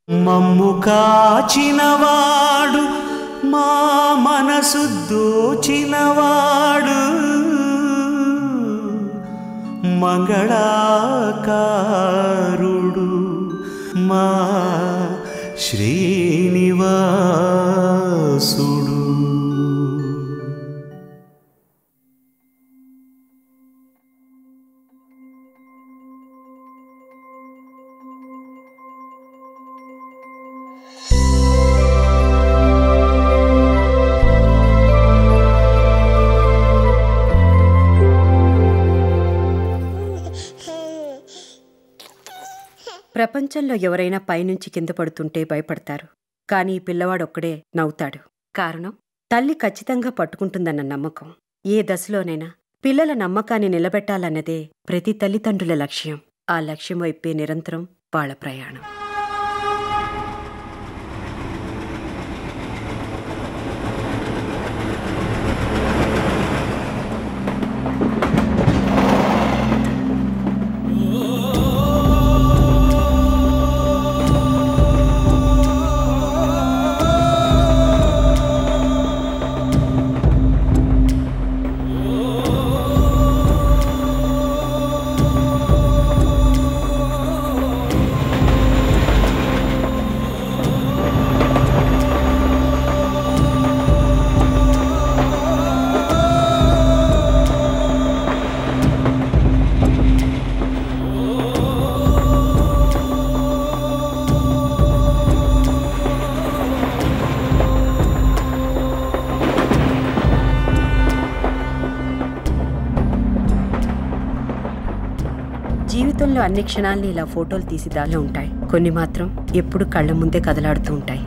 మమ్ము కాచినవాడు మా మనసు దోచినవాడు మంగళాకారుడు మా శ్రీనివాసుడు. ప్రపంచంలో ఎవరైనా పైనుంచి కింద పడుతుంటే భయపడతారు. కానీ ఈ పిల్లవాడొక్కడే నవ్వుతాడు. కారణం, తల్లి ఖచ్చితంగా పట్టుకుంటుందన్న నమ్మకం. ఏ దశలోనైనా పిల్లల నమ్మకాన్ని నిలబెట్టాలన్నదే ప్రతి తల్లిదండ్రుల లక్ష్యం. ఆ లక్ష్యం వైపే నిరంతరం వాళ్ళ ప్రయాణం. జీవితంలో అన్ని క్షణాల్ని ఇలా ఫోటోలు తీసి దానిలో ఉంటాయి. కొన్ని మాత్రం ఎప్పుడు కళ్ళ ముందే కదలాడుతూ ఉంటాయి.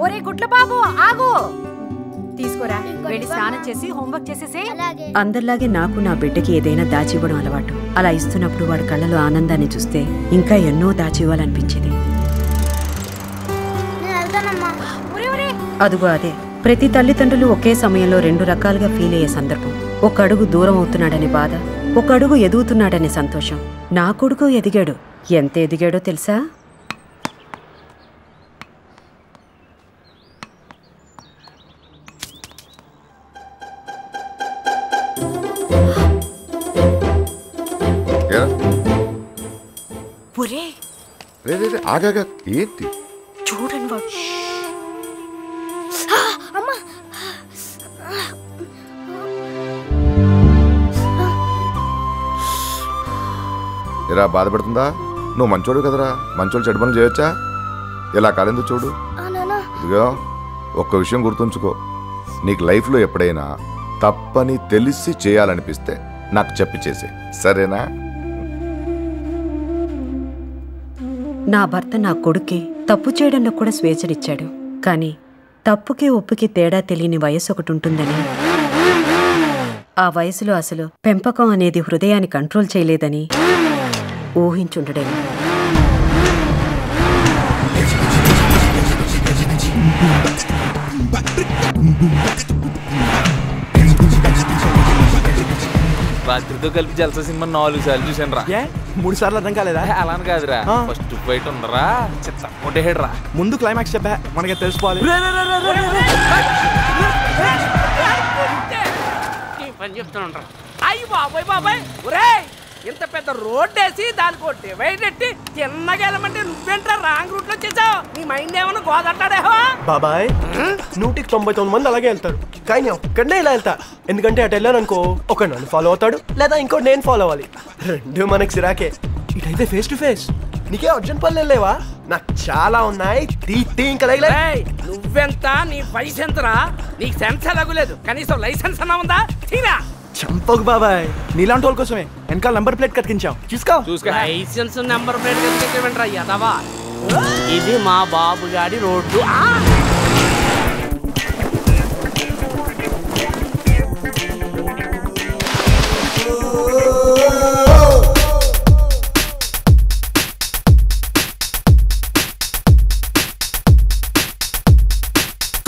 ఒరే గుడ్ల బాబు ఆగు, తీసుకోరా, వెళ్ళి స్నానం చేసి హోంవర్క్ చేసేసే. అందరిలాగే నాకు నా బిడ్డకి ఏదైనా దాచివ్వడం అలవాటు. అలా ఇస్తున్నప్పుడు వాడి కళ్ళలో ఆనందాన్ని చూస్తే ఇంకా ఎన్నో దాచివ్వాలనిపించేది. అదుగో అదే ప్రతి తల్లిదండ్రులు ఒకే సమయంలో రెండు రకాలుగా ఫీల్ అయ్యే సందర్భం. ఒక అడుగు దూరం అవుతున్నాడనే బాధ, ఒక అడుగు ఎదుగుతున్నాడనే సంతోషం. నా కొడుకు ఎదిగాడు. ఎంత ఎదిగాడో తెలుసా? ఆగాగా ఏంటి చూడండి వాడు. ఇలా బాధపడుతుందా? నువ్వు మంచోడు కదరా, మంచోళ్ళు చెడు పనులు చేయొచ్చా? ఇలా కాలేందుకు చూడు. ఇదిగో ఒక్క విషయం గుర్తుంచుకో, నీకు లైఫ్లో ఎప్పుడైనా తప్పని తెలిసి చేయాలనిపిస్తే నాకు చెప్పి చేసే, సరేనా? నా భర్త నా కొడుకే తప్పు చేయడంలో కూడా స్వేచ్ఛనిచ్చాడు. కానీ తప్పుకి ఒప్పుకి తేడా తెలియని వయసు ఒకటి ఉంటుందని, ఆ వయసులో అసలు పెంపకం అనేది హృదయాన్ని కంట్రోల్ చేయలేదని ఊహించుండడేమో. రాత్రితో కలిపి జలసా సినిమా 4 సార్లు చూసాను రా. 3 సార్లు అర్థం కాలేదా? అలా కాదురా, ఫస్ట్ ఫైట్ ఉండరా కొట్టేహేడు రా. ముందు క్లైమాక్స్ చెప్పా, మనకి తెలిసిపోవాలి. చెప్తాను. అయ్యి బాబాయ్ బాబాయ్, ఒరే ఇంత పెద్ద రోడ్ వేసి దానికి డివైడ్ ఎట్టి చిన్నగా వెళ్ళమంటే నువ్వేంట్రా రాంగ్ రూట్ లో చేసావు? నీ మైండ్ ఏమన్నా గోదంటాడేహో? బాబాయ్ 199 మంది అలాగే వెళ్తారు, కానీ ఒక్కడే ఇలా వెళ్తా. ఎందుకంటే అటు వెళ్ళాను అనుకో, ఒక నన్ను ఫాలో అవుతాడు, లేదా ఇంకోటి నేను ఫాలో అవ్వాలి. రెండు మనకి సిరాకే. ఇటైతే ఫేస్ టు ఫేస్. నీకే అర్జున్ పల్లె లేవా? నాకు చాలా ఉన్నాయి. ఇంకా నువ్వెంత, నీ వయసు ఎంతరా? నీకు సెన్స్ ఎలాగలేదు, కనీసం లైసెన్స్ అన్నా ఉందా? తీరా చంపకు బాబాయ్, నీలాంటి వాళ్ళ కోసమే వెనకాల నంబర్ ప్లేట్ కతికించాం. చూసుకో. లైసెన్స్ నెంబర్ ప్లేట్ కతికించమంటారా యదవా? ఇది మా బాబు గాడి రోడ్డు.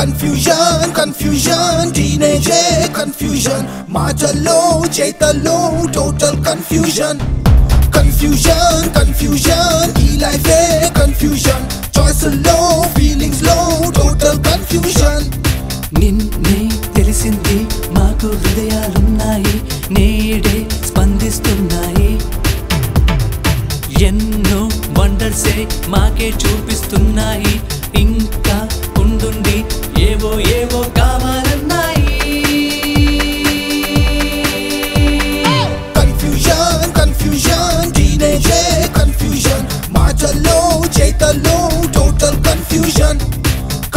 కన్ఫ్యూజన్ కన్ఫ్యూజన్ టీనేజే కన్ఫ్యూజన్ మాటల్లో చేతల్లో టోటల్ కన్ఫ్యూజన్ కన్ఫ్యూజన్ కన్ఫ్యూజన్ ఈ లైఫే కన్ఫ్యూజన్ చాయిస్లో ఫీలింగ్స్ లో టోటల్ కన్ఫ్యూజన్ నిన్నే తెలిసింది మాకు హృదయాలున్నాయి నేడే స్పందిస్తున్నాయి ఎన్నో వండర్సే మాకే చూపిస్తున్నాయి ఇంకా ఉండుండి ఏవో ఏవో కావాలన్నాయి కన్ఫ్యూజన్ కన్ఫ్యూజన్ టీనేజే కన్ఫ్యూజన్ మాటల్లో చేతల్లో టోటల్ కన్ఫ్యూజన్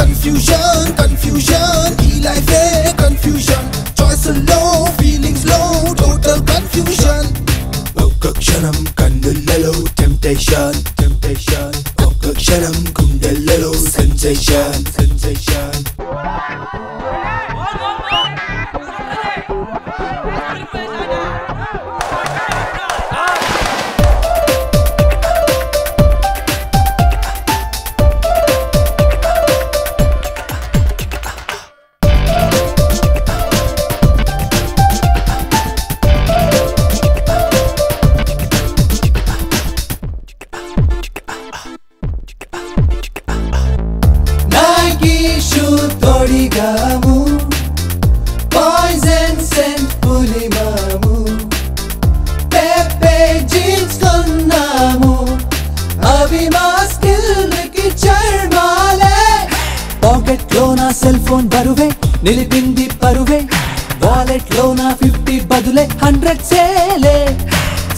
కన్ఫ్యూజన్ కన్ఫ్యూజన్ ఈ లైఫే కన్ఫ్యూజన్ చాయిస్లో ఫీలింగ్స్ లో టోటల్ కన్ఫ్యూజన్ ఒక్క క్షణం కన్నులలో టెంప్టేషన్ టెంప్టేషన్ ఒక్క క్షణం గుండెలలో సెన్సేషన్ సెన్సేషన్ తొడిగాము పాయిజన్ సెంట్ పులిమాము పెప్పే జీన్స్ కొన్నాము అవి మా స్కిల్కి చర్మాలే పాకెట్ లో నా సెల్ ఫోన్ బరువే నిలిపింది పరువే వాలెట్ లో నా 50 బదులే 100 సేలే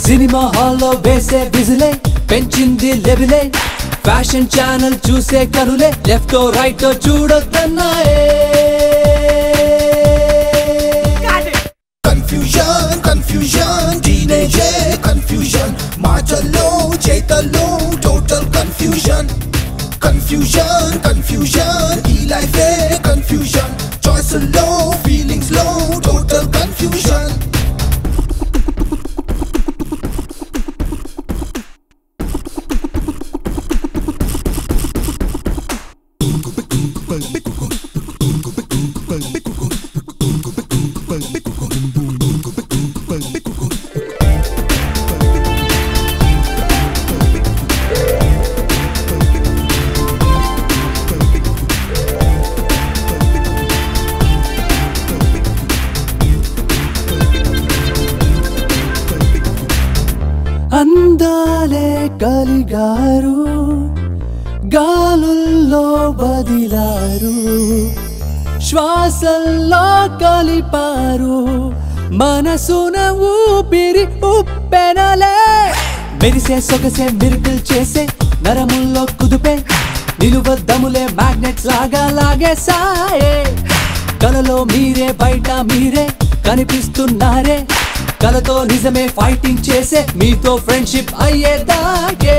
సినిమా హాల్లో వేసే విజిలే పెంచింది లెవెలే ఫ్యాషన్ ఛానల్ చూసే కనులే లెఫ్ట్ రైట్ చూడొద్దన్నాయే కన్ఫ్యూజన్ కన్ఫ్యూజన్ టీనేజే కన్ఫ్యూజన్ మాటల్లో చేతల్లో టోటల్ కన్ఫ్యూజన్ కన్ఫ్యూజన్ కన్ఫ్యూజన్ ఈ లైఫే కన్ఫ్యూజన్ చాయిస్లో ఫీలింగ్స్ లో టోటల్ కన్ఫ్యూజన్ అందాలే కలిగారు గాలుల్లో బదిలారు శ్వాసల్లో కలిపారు మనసున ఊపిరి ఉప్పెనలే మెరిసే సొగసే మిరుకులు చేసే నరముల్లో కుదుపే నిలువద్దములే మ్యాగ్నెట్స్ లాగా లాగేసాయే కలలో మీరే బయట మీరే కనిపిస్తున్నారే కలతో నిజమే ఫైటింగ్ చేసే మీతో ఫ్రెండ్షిప్ అయ్యేదాకే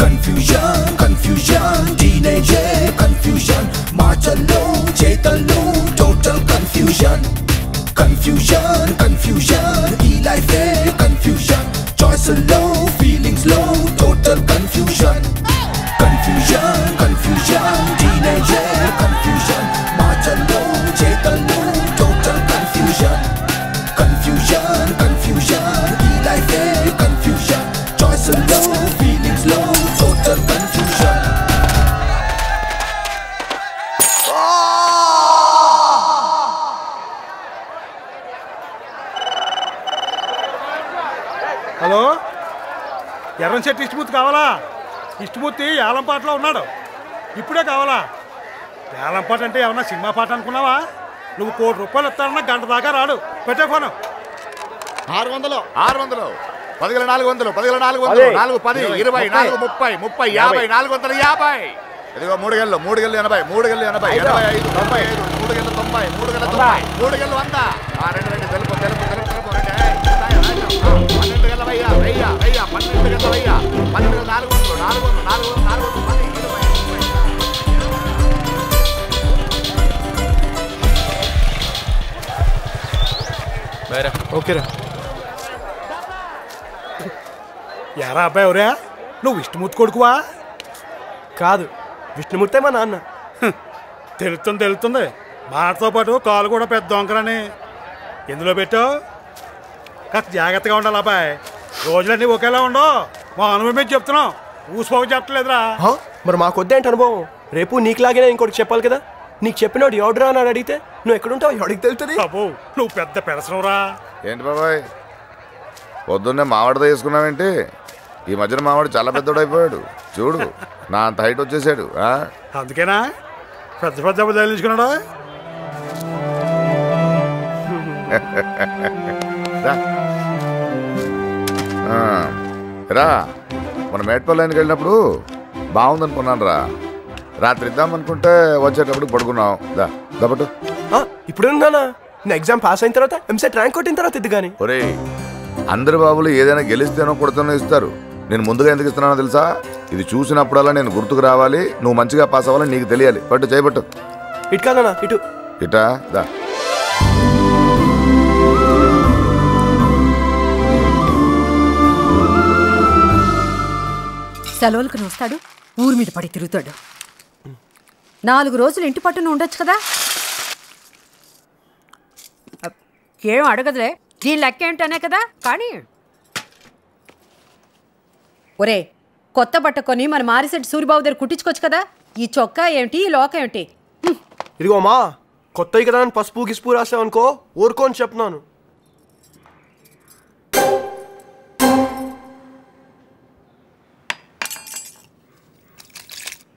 కన్ఫ్యూజన్ కన్ఫ్యూజన్ టీనేజే కన్ఫ్యూజన్ మాటల్లో చేతల్లో టోటల్ కన్ఫ్యూజన్ కన్ఫ్యూజన్ కన్ఫ్యూజన్ ఈ లైఫే కన్ఫ్యూజన్ చాయిస్లో ఫీలింగ్స్ లో టోటల్ కన్ఫ్యూజన్ కన్ఫ్యూజన్ కన్ఫ్యూజన్ టీనేజే కన్ఫ్యూజన్ మాటల్లో చేతల్లో టోటల్ కన్ఫ్యూజన్ కన్ఫ్యూజన్ కన్ఫ్యూజన్ ఈ లైఫే కన్ఫ్యూజన్ చాయిస్లో ఫీలింగ్స్ లో total confusion hello Erramsetti Ishtamurthy కావాలా? ఇష్టమూర్తి ఏలంపాటలో ఉన్నాడు, ఇప్పుడే కావాలా? ఏలంపాట అంటే ఏమన్నా సినిమా పాట అనుకున్నావా? నువ్వు ₹1 కోటి ఇస్తానన్నా గంట దాకా రాడు. పెట్టే ఫోను. 600 600 10,400 10,400 4 10 20 4 30 30 50 450. ఇదిగో 3 గెళ్ళు 80 3 గెళ్ళు 80 85 95 3 గెళ్ళు 90 3 గెళ్ళు 90 3 గెళ్ళు 100. రెండు రెండు తెలుపు తెలుపు తెలుపు తెలుపు రెండు 12 గెళ్ళ 1000 12 గెళ్ళ 12 400 400 400 10 20. ఓకేరా. ఎరా అబ్బాయి ఎవరా? నువ్వు ఇష్టమూర్తి కొడుకువా? కాదు, విష్ణుమూర్తే మా నాన్న. తెలుస్తుంది మాటతో పాటు కాలు కూడా పెద్ద దొంగలని. ఎందులో పెట్టావు? కాస్త జాగ్రత్తగా ఉండాలి అబ్బాయి. రోజులన్నీ ఒకేలా ఉండవు. మా అనుభవం మీద చెప్తున్నాం, ఊసిపోక చెప్పలేదురా. మరి మాకొద్దేంటి అనుభవం? రేపు నీకులాగానే ఇంకోటి చెప్పాలి కదా. నీకు చెప్పినోడు ఎవడురా అని అడిగితే నువ్వు ఎక్కడుంటావు ఎవడికి తెలుస్తుంది? అబ్బో నువ్వు పెద్ద పెడసనవురా. ఏంటి బాబాయ్ పొద్దున్నే మావాడితో వేసుకున్నావేంటి? ఈ మధ్యన మావాడు చాలా పెద్దోడు అయిపోయాడు చూడు. నా అంత హైట్ వచ్చేసాడు. అందుకేనా పెద్ద పెద్ద అబద్ధాలు తీసుకున్నాడా? రా మన మేట్పల్లికి వెళ్ళినప్పుడు బాగుందనుకున్నాను రా. రాత్రి ఇద్దామనుకుంటే వచ్చేటప్పుడు పడుకున్నావు. దాబట్టు ఇప్పుడు నా ఎగ్జామ్ పాస్ అయిన తర్వాత ఎంసెట్ ర్యాంక్ కొట్టిన తర్వాత ఇది కానీ. ఒరే అందరు బాబులు ఏదైనా గెలిస్తేనో కొడుతూనో ఇస్తారు. నేను ముందుగా ఎందుకు ఇస్తున్నానో తెలుసా? ఇది చూసినప్పుడల్లా నేను గుర్తుకు రావాలి, నువ్వు మంచిగా పాస్ అవ్వాలని నీకు తెలియాలి. పట్టు చేయబట్టు. ఇటు కాదన్నా ఇటు. ఇటా దా. సెలవులకు వస్తాడు, ఊరి మీద పడి తిరుగుతాడు. 4 రోజులు ఇంటి పట్టున ఉండొచ్చు కదా. ఏం అడగదులే, దీని లెక్క ఏంటనే కదా. కానీ ఒరే కొత్త బట్ట కొని మన మారిసెట్టి సూరిబాబు దగ్గర కుట్టించుకోవచ్చు కదా. ఈ చొక్కా ఏమిటి, ఈ లోక ఏమిటి? ఇదిగో మా కొత్త కదా అని పసుపు గిసుపు రాసావనుకో ఊరుకోని చెప్తున్నాను.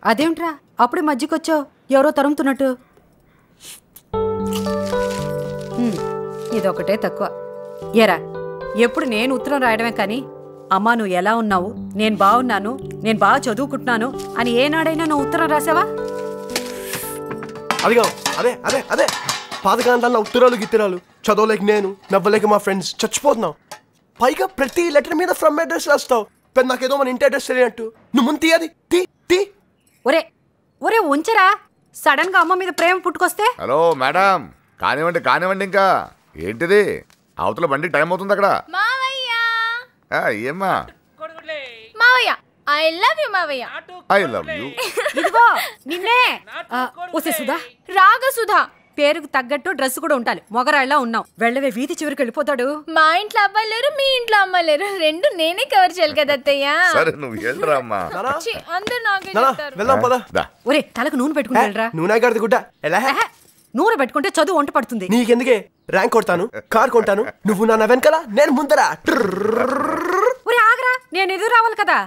అదేమిట్రా అప్పుడే మధ్యకొచ్చావు, ఎవరో తరుముతున్నట్టు. ఇదొకటే తక్కువ. ఏరా ఎప్పుడు నేను ఉత్తరం రాయడమే కానీ అమ్మా నువ్వు ఎలా ఉన్నావు, నేను బాగున్నాను, నేను బాగా చదువుకుంటున్నాను అని ఏనాడైనా నువ్వు ఉత్తరం రాసావా? అదిగా అదే అదే అదే పాతకాలంలో ఉత్తరాలు గిత్తరాలు చదవలేక నేను, నవ్వలేక మా ఫ్రెండ్స్ చచ్చిపోతున్నావు. పైగా ప్రతి లెటర్ మీద ఫ్రమ్ అడ్రస్ రాస్తావు. పెద్ద నాకేదో మన ఇంటి అడ్రస్ తెలియనట్టు. నువ్వు ముందు తీయది తీ తీ. ఒరే ఒరే ఉంచరా, సడన్ గా అమ్మ మీద ప్రేమ పుట్టుకొస్తే. హలో మేడం, కానివ్వండి కానివ్వండి. ఇంకా ఏంటిది? అవతల బండి టైం అవుతుంది అక్కడ. ఏమ్మా? మావయ్య ఐ లవ్ యు మావయ్య. I love you. ఇదిగో నిన్నే. ఒసే సుధా, రాగ సుధా. పేరుకు తగ్గట్టు డ్రెస్ కూడా ఉండాలి. మొగరాళ్ళ ఉన్నావు. వెళ్ళవే, వీధి చివరికి వెళ్ళిపోతాడు. మా ఇంట్లో అబ్బాయి లేరు, మీ ఇంట్లో అమ్మ లేరు, రెండు నేనే కవర్ చేయాలి కదా అత్తయ్య. సరే నువ్వు వెళ్ళరా అమ్మా. అందరూ నాకే చెప్తారు. ఒరే తలకు నూనె పెట్టుకుని వెళ్ళరా. నూనె గడది గుడ్డ ఎలా? నూనె పెట్టుకుంటే చదువు వంట పడుతుంది. నీకెందుకే? ర్యాంక్ కొడతాను, కార్ కొంటాను, నువ్వు నా వెనకాల నేను ముందరా. ఒరే ఆగరా, నేను ఎదురు రావాలి కదా.